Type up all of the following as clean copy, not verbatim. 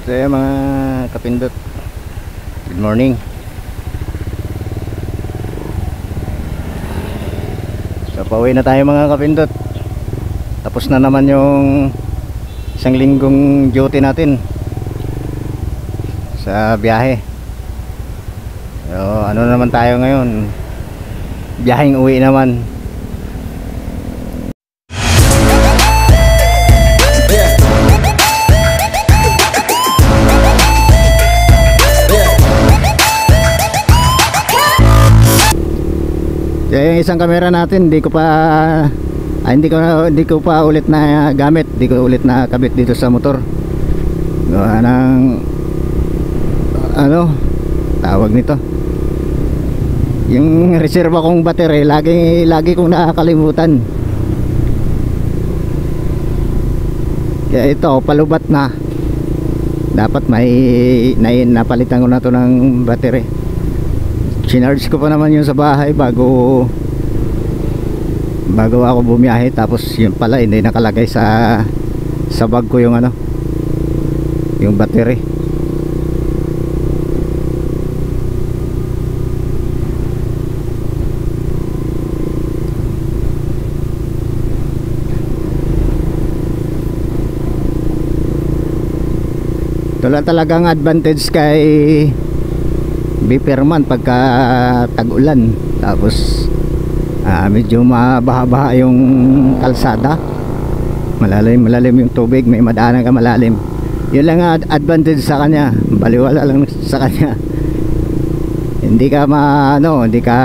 So yan mga kapindot, good morning. So pauwi na tayo mga kapindot. Tapos na naman yung isang linggong duty natin sa biyahe. So ano naman tayo ngayon, biyaheng uwi naman. Yung isang camera natin hindi ko pa ulit na gamit, hindi ko ulit na kabit dito sa motor. Gawa ng ano tawag nito, yung reserva kong battery, lagi kong nakakalimutan. Kaya ito palubat na, dapat may napalitan ko na to ng battery. Sinarge ko pa naman yun sa bahay bago ako bumiyahe. Tapos yun pala hindi nakalagay sa bag ko yung ano, yung battery. Wala talagang advantage kay Biperman pagka tag-ulan, tapos medyo mabaha-baha yung kalsada, malalim yung tubig, may madaanan ka malalim. Yun lang advantage sa kanya, baliwala lang sa kanya. Hindi ka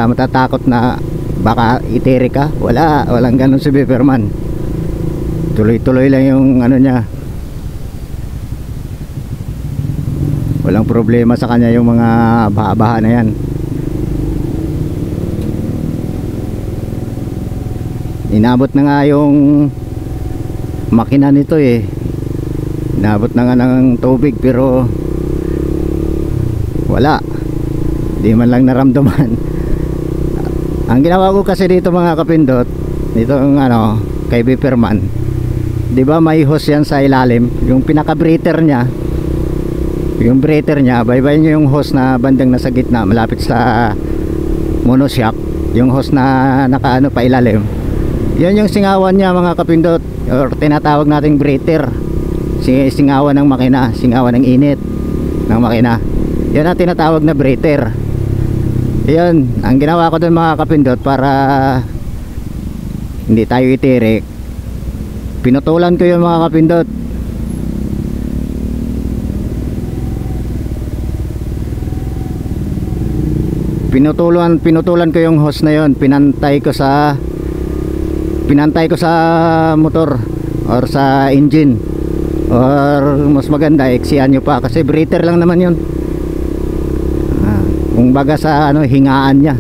matatakot na baka itiri ka. Walang ganun si Biperman. Tuloy-tuloy lang yung ano niya. Walang problema sa kanya yung mga baha-baha na yan. Inabot na nga yung makina nito inabot na nga ng tubig, pero wala, di man lang naramdaman. Ang ginawa ko kasi dito mga kapindot, dito ano kay Biperman, di ba may hose yan sa ilalim, yung pinaka breather niya. Yung breather niya, baybay nyo yung hose na bandang nasa gitna malapit sa monoshock, yung hose na nakaano pa ilalim, yan yung singawan niya mga kapindot, or tinatawag nating breather. Singawan ng makina, singawan ng init ng makina, yan ang tinatawag na breather. Yan ang ginawa ko dun mga kapindot, para hindi tayo itirik. Pinutulan ko yung mga kapindot. Pinutulan ko yung hose na yon, pinantay ko sa motor or sa engine, or mas maganda iksian nyo pa, kasi breather lang naman yun. Kung baga sa ano, hingaan nya,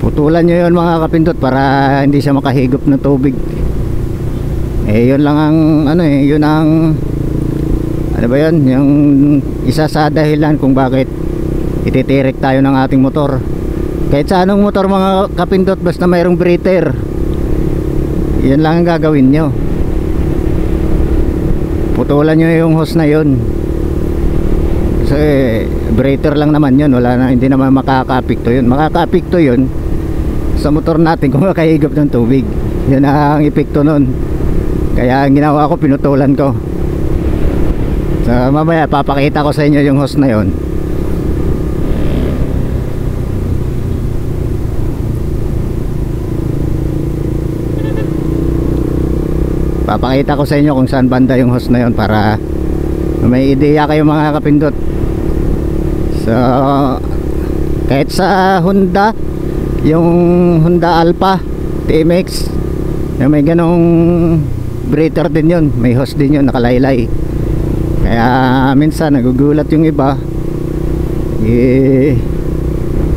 putulan nyo yun mga kapindot, para hindi siya makahigop ng tubig. Yun lang ang ano yun ang ano ba yun, yung isa sa dahilan kung bakit ititirik tayo ng ating motor. Kahit sa anong motor mga kapindot, basta mayroong breather, yan lang ang gagawin nyo. Putulan nyo yung hose na yun, kasi breather lang naman yun, hindi naman makaka-apekto yun. Makaka-apekto yun sa motor natin kung makahigop ng tubig, yun ang epekto nun. Kaya ang ginawa ko, pinutulan ko. So, mamaya papakita ko sa inyo yung hose na yon. Papakita ko sa inyo kung saan banda yung hose na yon, para may ideya kayo mga kapindot. So kahit sa Honda, yung Honda Alpha TMX, may ganong breather din yun, may hose din yun nakalaylay. Kaya minsan nagugulat yung iba,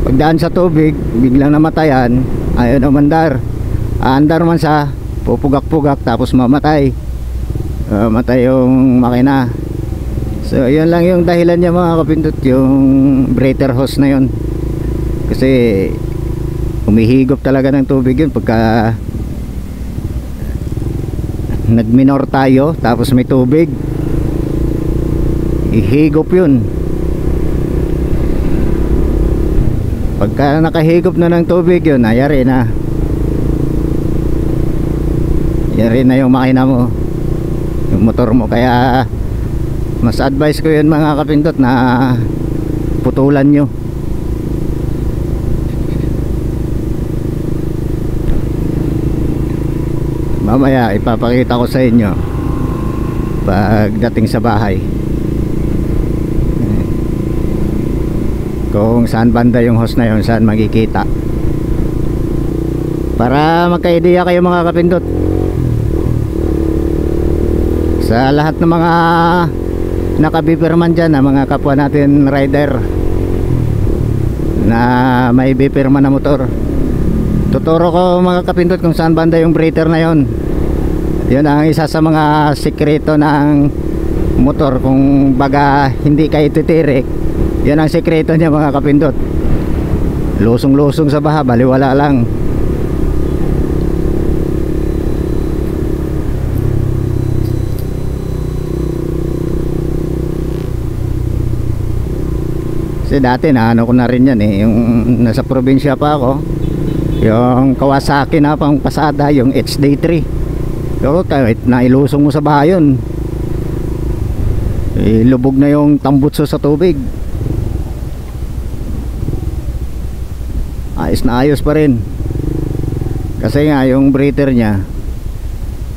pagdaan sa tubig biglang namatayan, ayaw na mandar, aandar man siya, pupugak-pugak, tapos mamatay yung makina. So yun lang yung dahilan niya mga kapindot, yung breather hose na yun, kasi humihigop talaga ng tubig yun pagka nagminor tayo tapos may tubig, ihigop yun. Pagka nakahigop na ng tubig yun, yari na yung makina mo, yung motor mo. Kaya mas advice ko yun mga kapindot na putulan nyo. Mamaya ipapakita ko sa inyo pagdating sa bahay kung saan banda yung hose na yun, saan makikita, para magka-idea kayo mga kapindot. Sa lahat ng mga naka-beeperman dyan, mga kapwa natin rider na may beeperman na motor, tuturo ko mga kapindot kung saan banda yung breather na yon. Yun ang isa sa mga sikreto ng motor. Kung baga hindi kayo titirik, yan ang sikreto niya mga kapindot. Lusong-lusong sa baha, baliwala lang. Kasi dati na ano ko na rin yan yung nasa probinsya pa ako, yung Kawasaki na pang pasada, yung HD3. So kahit nailusong mo sa bahayon, lubog na yung tambutso sa tubig, ayos na ayos pa rin. Kasi nga yung breather nya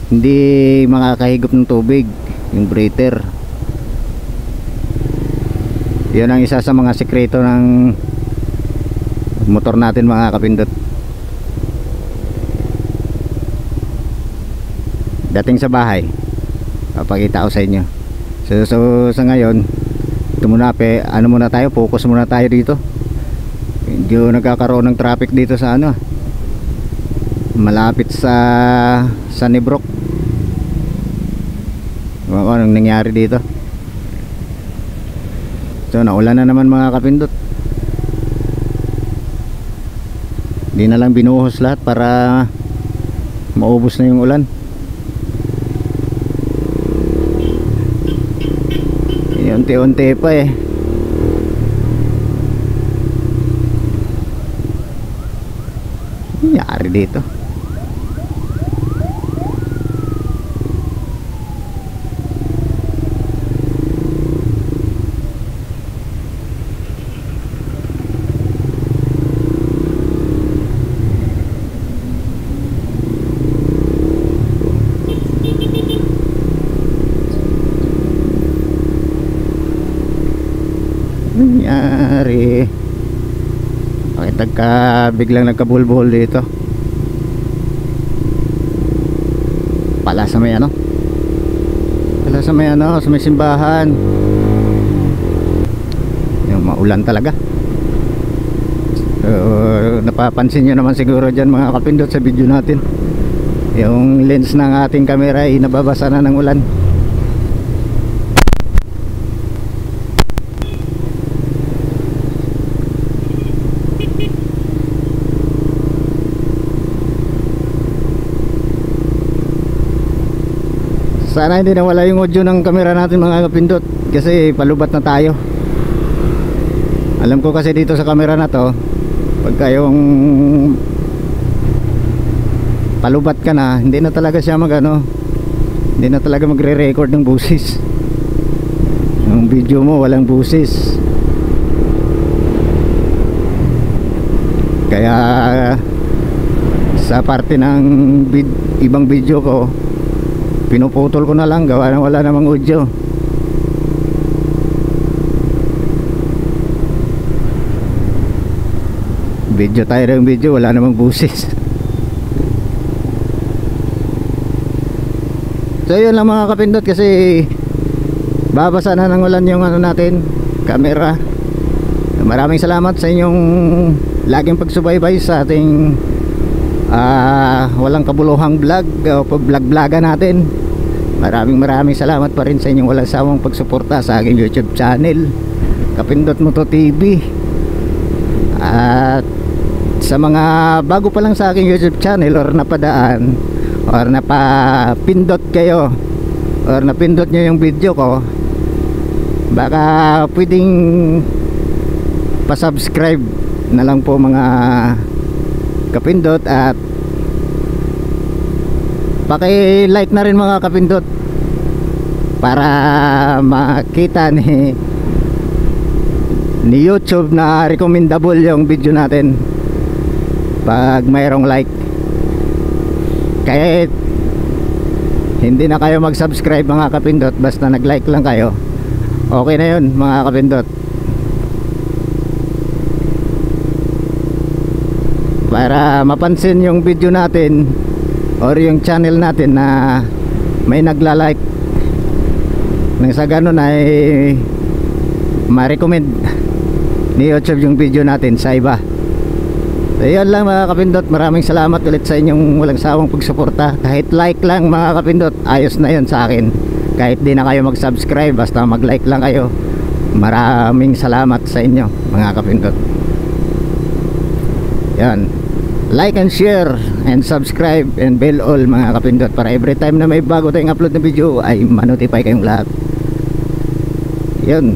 hindi makakahigop ng tubig, yung breather. Yun ang isa sa mga sikreto ng motor natin mga kapindot. Dating sa bahay, papakita ko sa inyo. So sa ngayon, ito muna, ano muna tayo, focus muna tayo dito. Medyo nagkakaroon ng traffic dito sa ano, malapit sa Sunnybrook. Anong nangyari dito? So naulan na naman mga kapindot. Di na lang binuhos lahat para maubos na yung ulan. Unti-unti pa nangyari dito. Nangyari, bakit biglang nagkabulbul dito? Pala sa may ano, sa may simbahan. Yung maulan talaga. So, napapansin nyo naman siguro dyan mga kapindot sa video natin, yung lens ng ating camera ay nababasa na ng ulan. Sana hindi nawala yung audio ng camera natin mga kapindot, kasi palubat na tayo. Alam ko kasi dito sa camera na to, pagka yung palubat ka na, hindi na talaga siya hindi na talaga magre-record ng busis. Yung video mo walang busis. Kaya sa parte ng ibang video ko, pinuputol ko na lang, gawa na wala namang audio. Video tayo ng video, wala namang busis. So yun lang mga kapindot, kasi babasa na ng ulan yung ano natin, camera. Maraming salamat sa inyong laging pagsubaybay sa ating walang kabuluhang vlog o vlog-vloga natin. Maraming salamat pa rin sa inyong walang sawang pagsuporta sa aking YouTube channel, Kapindot Moto TV. At sa mga bago pa lang sa aking YouTube channel or napadaan, or napapindot kayo or napindot nyo yung video ko, baka pwedeng pa-subscribe na lang po mga kapindot, at paki-like na rin mga kapindot para makita ni YouTube na recommendable yung video natin pag mayroong like. Kahit hindi na kayo mag-subscribe mga kapindot, basta nag-like lang kayo, okay na yun mga kapindot, para mapansin yung video natin or yung channel natin na may nagla-like, nang sa ganun ay ma-recommend ni YouTube yung video natin sa iba. So yun lang mga kapindot, maraming salamat ulit sa inyong walang sawang pagsuporta. Kahit like lang mga kapindot, ayos na yun sa akin. Kahit di na kayo mag-subscribe, basta mag-like lang kayo, maraming salamat sa inyo mga kapindot. Yan, like and share and subscribe and bell all mga kapindot, para every time na may bago tayong upload na video ay ma-notify kayong lahat. Yun.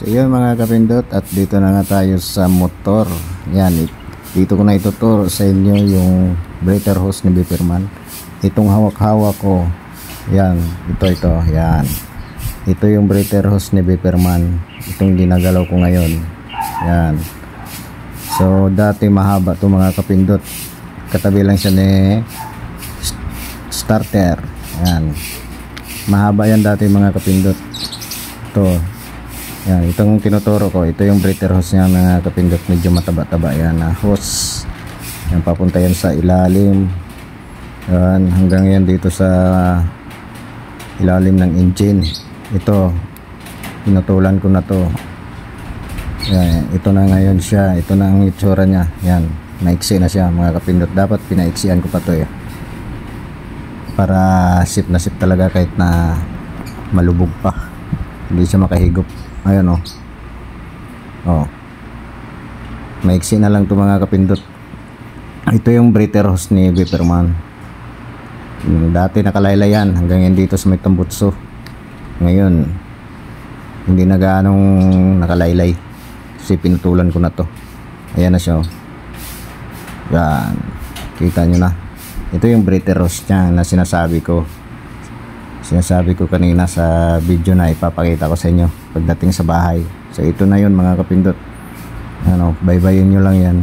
So yun mga kapindot, at dito na nga tayo sa motor. Yan, dito ko na ituturo sa inyo yung breather hose ni Beeperman. Itong hawak-hawak ko, yan, ito, yan. Ito yung breather hose ni Beeperman, itong ginagalaw ko ngayon. Yan. So dati mahaba to mga kapindot, katabi lang siya ni starter. Yan, mahaba yan dati mga kapindot. Ito, yan, itong tinuturo ko, ito yung breather hose niya mga kapindot, medyo mataba-taba yan na hose. Yan, papunta yan sa ilalim. Yan, hanggang yan dito sa ilalim ng engine. Ito, pinutulan ko na to. Yan, ito na ngayon siya, ito na ang itsura niya. Yan, naiksi na siya mga kapindot. Dapat pinaiksian ko pa to para sip na sip talaga, kahit na malubog pa, hindi siya makahigop. Ayun oh, maiksi na lang to mga kapindot. Ito yung breather hose ni Beeperman. Dati nakalaylay yan hanggang yan dito sa may tambutso. Ngayon hindi na gaanong nakalaylay kasi pinutulan ko na to. Ayan na siya. Yan, kita nyo na. Ito yung breather hose niya na sinasabi ko kanina sa video na ipapakita ko sa inyo pagdating sa bahay. So ito na yun mga kapindot. Ano, baybayin nyo lang yan.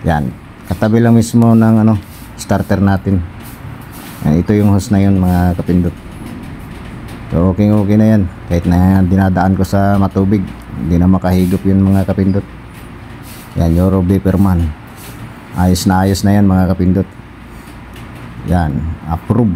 Yan, katabi lang mismo ng starter natin. Yan, ito yung hose na yun mga kapindot. So okay na yan, kahit na dinadaan ko sa matubig, hindi na makahigop yun mga kapindot. Yan, Euro Beeperman, ayos na yan mga kapindot. Yan, approve.